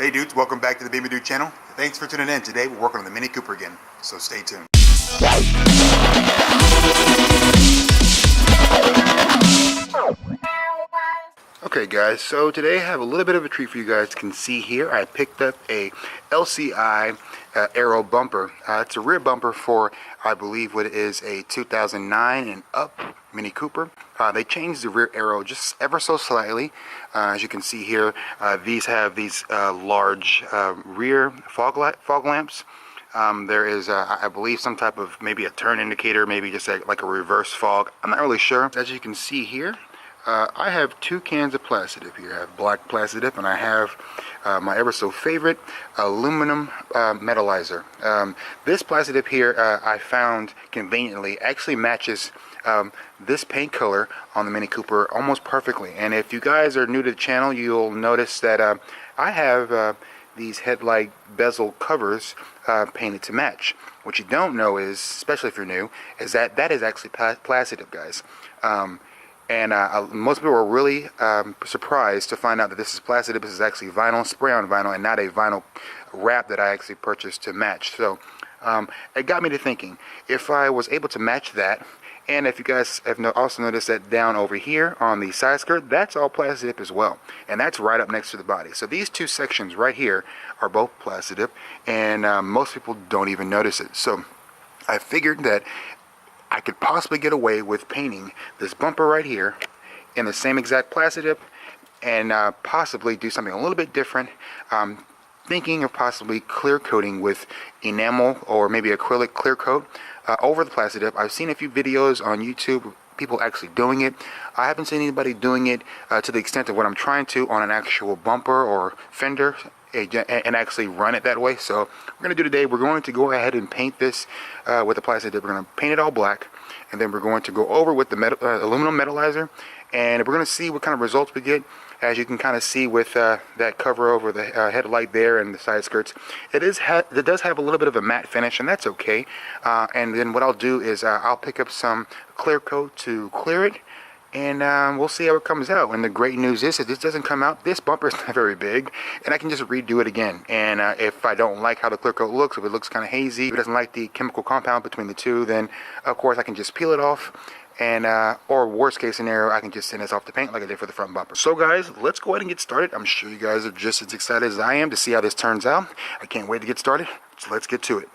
Hey dudes, welcome back to the Bimmer channel. Thanks for tuning in. Today we're working on the Mini Cooper again, so stay tuned. Okay guys, so today I have a little bit of a treat for you guys. You can see here I picked up a LCI Aero bumper. It's a rear bumper for, I believe, what is a 2009 and up Mini Cooper. They changed the rear arrow just ever so slightly. As you can see here, these have these large rear fog lamps. There is, I believe, some type of maybe a turn indicator, maybe just like a reverse fog. I'm not really sure. As you can see here, I have two cans of Plastidip here. I have black Plastidip and I have my ever so favorite aluminum metallizer. This Plastidip here I found conveniently actually matches this paint color on the Mini Cooper almost perfectly. And if you guys are new to the channel, you'll notice that I have these headlight bezel covers painted to match. What you don't know is, especially if you're new, is that that is actually Plastidip, guys. Most people were really surprised to find out that this is Plastidip. This is actually vinyl, spray-on vinyl, and not a vinyl wrap that I actually purchased to match. So it got me to thinking, if I was able to match that, and if you guys have also noticed that down over here on the side skirt, that's all Plastidip as well. And that's right up next to the body. So these two sections right here are both Plastidip, and most people don't even notice it. So I figured that I could possibly get away with painting this bumper right here in the same exact Plastidip and possibly do something a little bit different. Thinking of possibly clear coating with enamel or maybe acrylic clear coat over the Plastidip. I've seen a few videos on YouTube, people actually doing it. I haven't seen anybody doing it to the extent of what I'm trying to on an actual bumper or fender and actually run it that way. So we're going to do today, we're going to go ahead and paint this with the Plastidip. We're going to paint it all black, and then we're going to go over with the aluminum metallizer, and we're going to see what kind of results we get. As you can kind of see with that cover over the headlight there and the side skirts, it does have a little bit of a matte finish, and that's okay. And then what I'll do is I'll pick up some clear coat to clear it, and we'll see how it comes out. And the great news is, if this doesn't come out, this bumper is not very big, and I can just redo it again. And if I don't like how the clear coat looks, if it looks kind of hazy, if it doesn't like the chemical compound between the two, then of course I can just peel it off. And or worst case scenario, I can just send this off to paint like I did for the front bumper. So guys, let's go ahead and get started. I'm sure you guys are just as excited as I am to see how this turns out. I can't wait to get started, so let's get to it.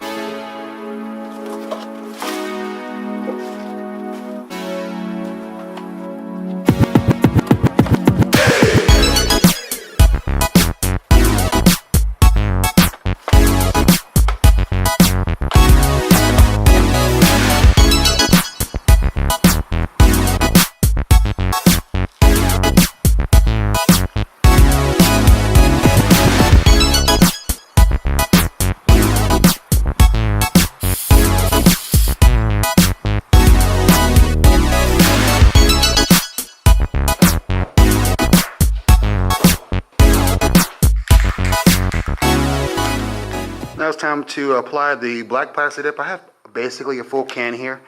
Now it's time to apply the black Plastidip. I have basically a full can here.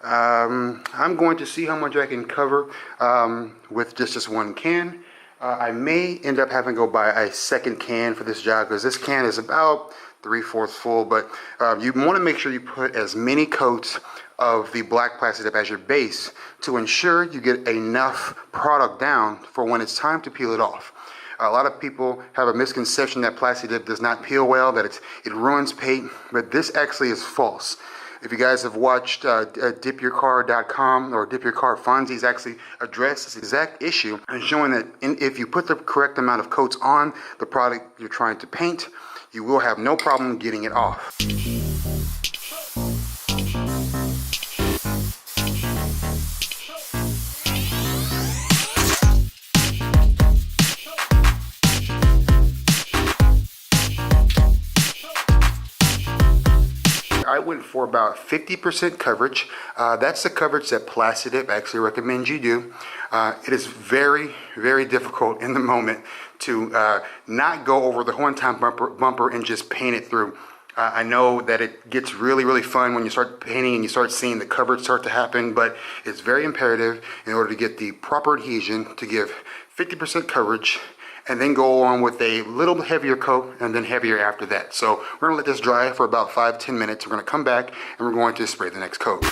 I'm going to see how much I can cover with just one can. I may end up having to go buy a second can for this job, because this can is about 3/4 full. But you want to make sure you put as many coats of the black Plastidip as your base to ensure you get enough product down for when it's time to peel it off. A lot of people have a misconception that Plastidip does not peel well, that it ruins paint, but this actually is false. If you guys have watched dipyourcar.com or Dip Your Car Fonzie's actually addressed this exact issue and showing that if you put the correct amount of coats on the product you're trying to paint, you will have no problem getting it off. I went for about 50% coverage. That's the coverage that Plastidip actually recommends you do. It is very, very difficult in the moment to not go over the one-time bumper and just paint it through. I know that it gets really, really fun when you start painting and you start seeing the coverage start to happen, but it's very imperative in order to get the proper adhesion to give 50% coverage and then go on with a little heavier coat and then heavier after that. So we're gonna let this dry for about 5-10 minutes. We're gonna come back and we're going to spray the next coat.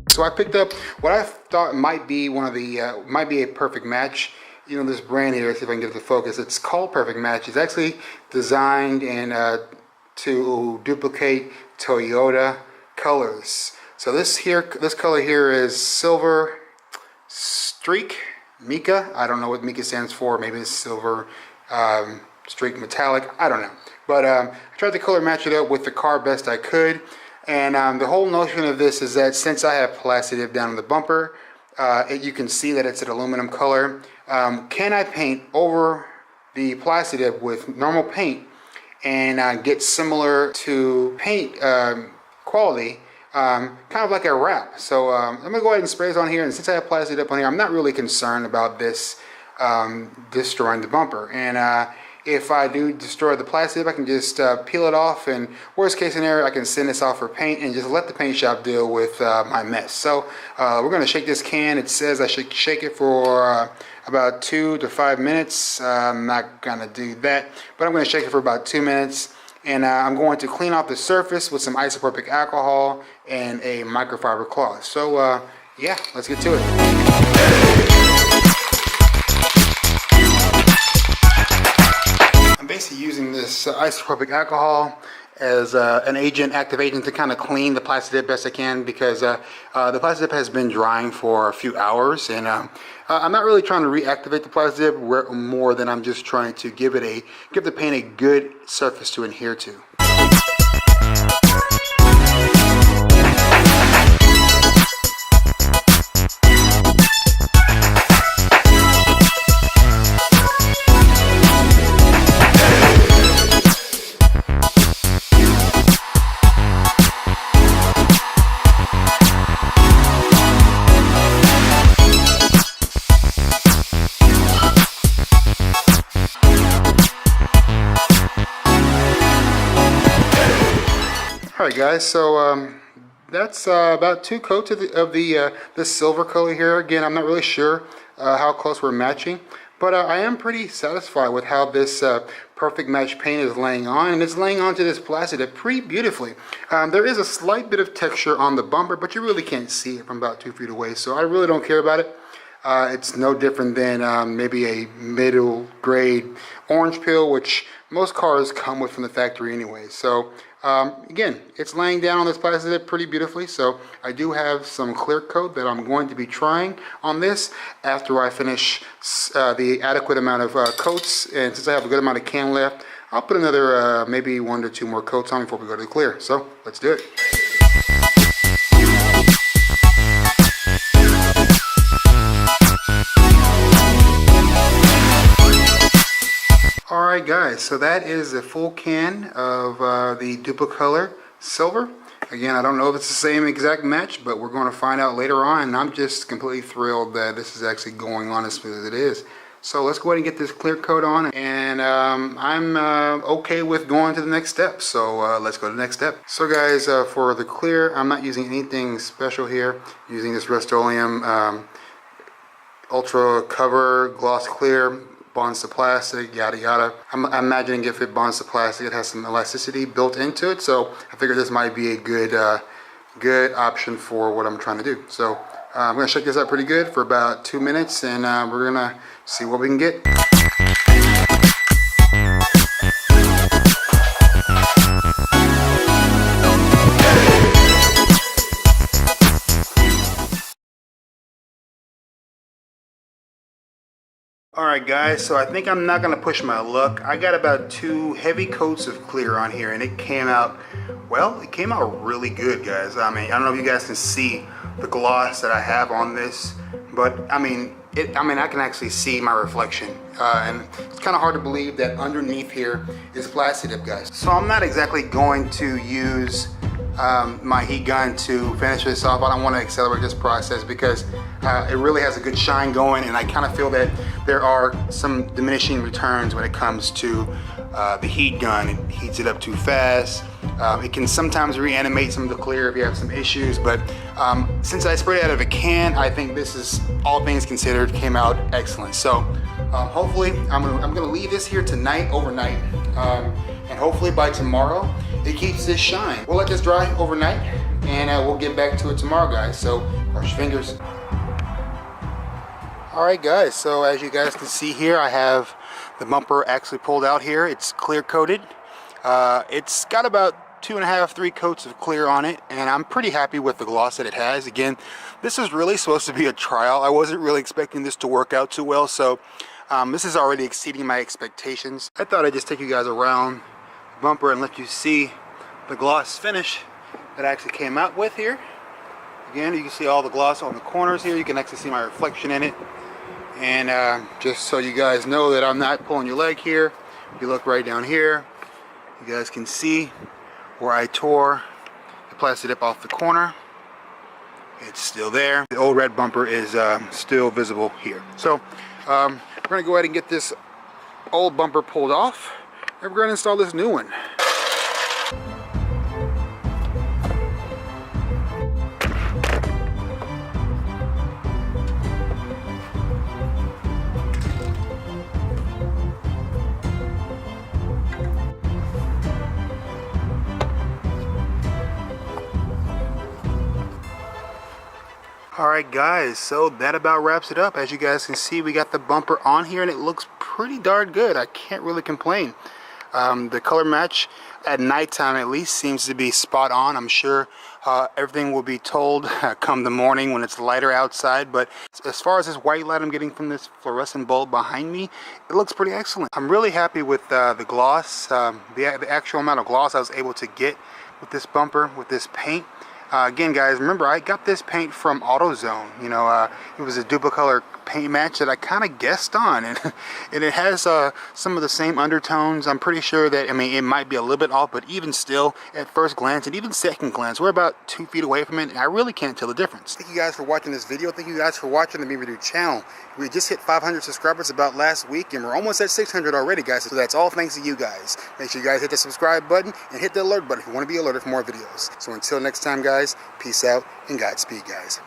So I picked up what I thought might be one of the, might be a perfect match. You know, this brand here, let's see if I can get it to focus. It's called Perfect Match. It's actually designed and to duplicate Toyota colors. So this color here is Silver Streak Mica. I don't know what Mica stands for. Maybe it's Silver Streak Metallic. I don't know. But I tried to color match it up with the car best I could. And the whole notion of this is that since I have Plastidip down on the bumper, you can see that it's an aluminum color. Can I paint over the Plastidip with normal paint and get similar to paint quality, kind of like a wrap? So I'm going to go ahead and spray this on here. And since I have Plastidip on here, I'm not really concerned about this destroying the bumper. And if I do destroy the Plastidip, I can just peel it off, and worst case scenario, I can send this off for paint and just let the paint shop deal with my mess. So we're going to shake this can. It says I should shake it for about 2 to 5 minutes. I'm not going to do that, but I'm going to shake it for about 2 minutes. And I'm going to clean off the surface with some isopropyl alcohol and a microfiber cloth. So yeah, let's get to it. I'm basically using this isopropyl alcohol as an active agent to kind of clean the Plastidip best I can, because the Plastidip has been drying for a few hours, and I'm not really trying to reactivate the Plastidip more than I'm just trying to give the paint a good surface to adhere to. Alright guys, so that's about 2 coats of the silver color here. Again, I'm not really sure how close we're matching, but I am pretty satisfied with how this perfect match paint is laying on, and it's laying onto this Plastidip pretty beautifully. There is a slight bit of texture on the bumper, but you really can't see it from about 2 feet away, so I really don't care about it. It's no different than maybe a middle grade orange peel, which most cars come with from the factory anyway. So again, it's laying down on this Plastidip pretty beautifully. So I do have some clear coat that I'm going to be trying on this after I finish the adequate amount of coats. And since I have a good amount of can left, I'll put another maybe 1 to 2 more coats on before we go to the clear. So let's do it. Alright guys, so that is a full can of the Duplicolor Silver. Again, I don't know if it's the same exact match, but we're going to find out later on. And I'm just completely thrilled that this is actually going on as smooth as it is. So let's go ahead and get this clear coat on, and I'm okay with going to the next step. So let's go to the next step. So guys, for the clear, I'm not using anything special here. I'm using this Rust-Oleum Ultra Cover Gloss Clear. Bonds to plastic, yada yada. I'm imagining if it bonds to plastic, it has some elasticity built into it. So I figured this might be a good option for what I'm trying to do. So I'm going to shake this up pretty good for about 2 minutes, and we're going to see what we can get. Alright guys, so I think I'm not going to push my luck. I got about 2 heavy coats of clear on here and it came out, well, it came out really good, guys. I mean, I don't know if you guys can see the gloss that I have on this, but I mean, I can actually see my reflection. And it's kind of hard to believe that underneath here is Plastidip, guys. So I'm not exactly going to use my heat gun to finish this off. I don't want to accelerate this process because it really has a good shine going, and I kind of feel that there are some diminishing returns when it comes to the heat gun. It heats it up too fast. It can sometimes reanimate some of the clear if you have some issues, but since I sprayed it out of a can, I think this is, all things considered, came out excellent. So hopefully I'm gonna leave this here tonight, overnight, and hopefully by tomorrow it keeps this shine. We'll let this dry overnight and we'll get back to it tomorrow, guys. So cross your fingers. Alright guys, so as you guys can see here, I have the bumper actually pulled out here. It's clear coated. It's got about 2.5, 3 coats of clear on it, and I'm pretty happy with the gloss that it has. Again, this is really supposed to be a trial. I wasn't really expecting this to work out too well, so this is already exceeding my expectations. I thought I'd just take you guys around the bumper and let you see the gloss finish that I actually came out with here. Again, you can see all the gloss on the corners here. You can actually see my reflection in it. And just so you guys know that I'm not pulling your leg here, if you look right down here, you guys can see where I tore the Plastidip off the corner. It's still there. The old red bumper is still visible here. So we're going to go ahead and get this old bumper pulled off, and we're going to install this new one. Alright guys, so that about wraps it up. As you guys can see, we got the bumper on here and it looks pretty darn good. I can't really complain. The color match at nighttime at least seems to be spot on. I'm sure everything will be told come the morning when it's lighter outside, but as far as this white light I'm getting from this fluorescent bulb behind me, it looks pretty excellent. I'm really happy with the gloss, the actual amount of gloss I was able to get with this bumper, with this paint. Again guys, remember I got this paint from AutoZone. You know, it was a Duplicolor paint match that I kind of guessed on, and it has some of the same undertones. I'm pretty sure that, I mean, it might be a little bit off, but even still, at first glance and even second glance, we're about 2 feet away from it, and I really can't tell the difference. Thank you guys for watching this video. Thank you guys for watching the Bimmer channel. We just hit 500 subscribers about last week, and we're almost at 600 already, guys. So that's all thanks to you guys. Make sure you guys hit the subscribe button and hit the alert button if you want to be alerted for more videos. So until next time, guys, peace out and Godspeed, guys.